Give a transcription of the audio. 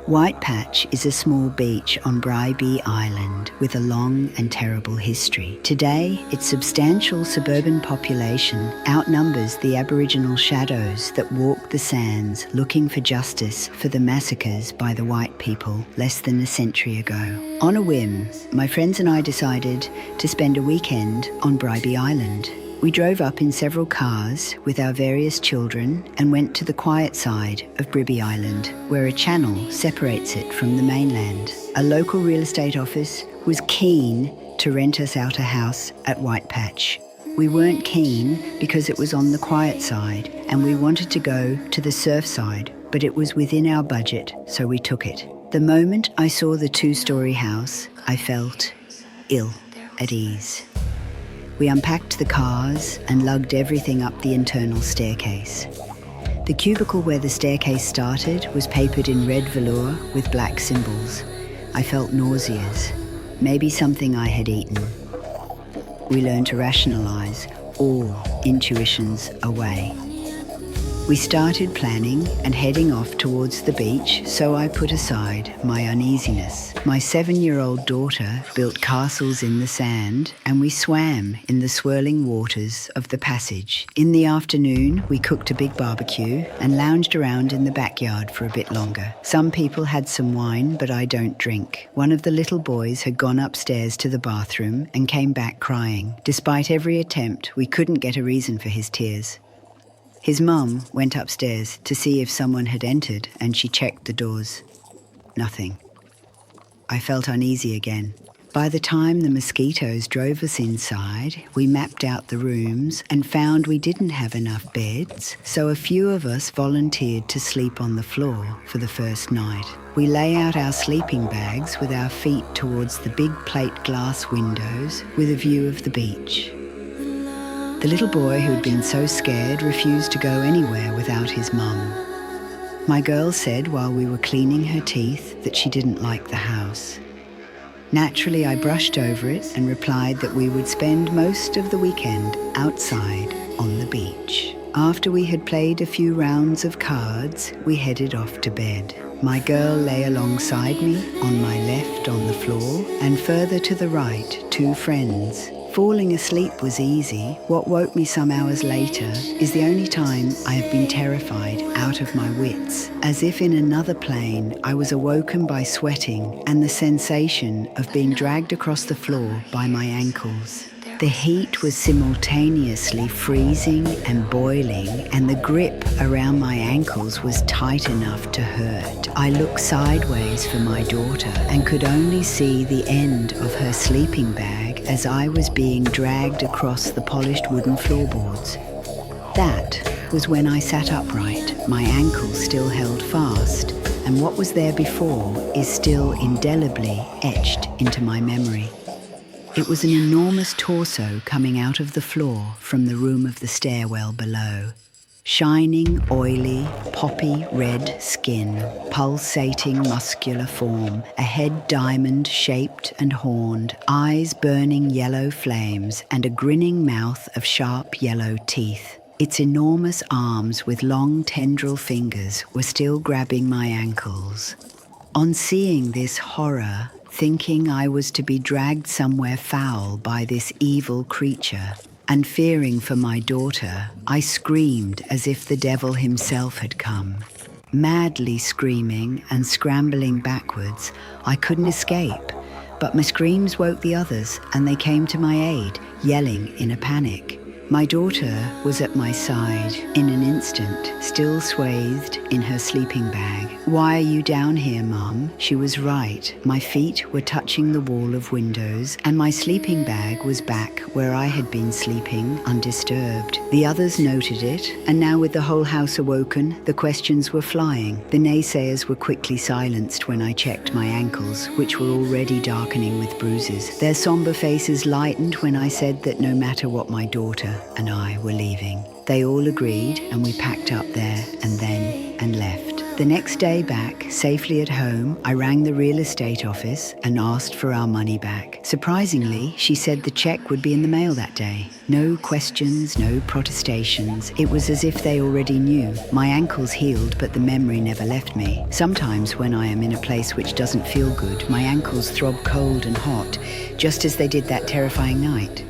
Whitepatch is a small beach on Bribie Island with a long and terrible history. Today, its substantial suburban population outnumbers the Aboriginal shadows that walk the sands looking for justice for the massacres by the white people less than a century ago. On a whim, my friends and I decided to spend a weekend on Bribie Island. We drove up in several cars with our various children and went to the quiet side of Bribie Island, where a channel separates it from the mainland. A local real estate office was keen to rent us out a house at Whitepatch. We weren't keen because it was on the quiet side and we wanted to go to the surf side, but it was within our budget, so we took it. The moment I saw the two-story house, I felt ill at ease. We unpacked the cars and lugged everything up the internal staircase. The cubicle where the staircase started was papered in red velour with black symbols. I felt nauseous, maybe something I had eaten. We learned to rationalise all intuitions away. We started planning and heading off towards the beach, so I put aside my uneasiness. My 7-year-old daughter built castles in the sand and we swam in the swirling waters of the passage. In the afternoon, we cooked a big barbecue and lounged around in the backyard for a bit longer. Some people had some wine, but I don't drink. One of the little boys had gone upstairs to the bathroom and came back crying. Despite every attempt, we couldn't get a reason for his tears. His mum went upstairs to see if someone had entered and she checked the doors. Nothing. I felt uneasy again. By the time the mosquitoes drove us inside, we mapped out the rooms and found we didn't have enough beds, so a few of us volunteered to sleep on the floor for the first night. We lay out our sleeping bags with our feet towards the big plate glass windows with a view of the beach. The little boy who had been so scared refused to go anywhere without his mum. My girl said while we were cleaning her teeth that she didn't like the house. Naturally, I brushed over it and replied that we would spend most of the weekend outside on the beach. After we had played a few rounds of cards, we headed off to bed. My girl lay alongside me, on my left on the floor, and further to the right, two friends. Falling asleep was easy. What woke me some hours later is the only time I have been terrified out of my wits. As if in another plane, I was awoken by sweating and the sensation of being dragged across the floor by my ankles. The heat was simultaneously freezing and boiling, and the grip around my ankles was tight enough to hurt. I looked sideways for my daughter and could only see the end of her sleeping bag as I was being dragged across the polished wooden floorboards. That was when I sat upright, my ankles still held fast, and what was there before is still indelibly etched into my memory. It was an enormous torso coming out of the floor from the room of the stairwell below. Shining, oily, poppy red skin, pulsating muscular form, a head diamond-shaped and horned, eyes burning yellow flames, and a grinning mouth of sharp yellow teeth. Its enormous arms with long tendril fingers were still grabbing my ankles. On seeing this horror, thinking I was to be dragged somewhere foul by this evil creature, and fearing for my daughter, I screamed as if the devil himself had come. Madly screaming and scrambling backwards, I couldn't escape, but my screams woke the others and they came to my aid, yelling in a panic. My daughter was at my side in an instant, still swathed in her sleeping bag. "Why are you down here, Mum?" She was right. My feet were touching the wall of windows and my sleeping bag was back where I had been sleeping, undisturbed. The others noted it, and now with the whole house awoken, the questions were flying. The naysayers were quickly silenced when I checked my ankles, which were already darkening with bruises. Their somber faces lightened when I said that no matter what, my daughter and I were leaving. They all agreed and we packed up there and then and left. The next day back, safely at home, I rang the real estate office and asked for our money back. Surprisingly, she said the cheque would be in the mail that day. No questions, no protestations. It was as if they already knew. My ankles healed, but the memory never left me. Sometimes when I am in a place which doesn't feel good, my ankles throb cold and hot, just as they did that terrifying night.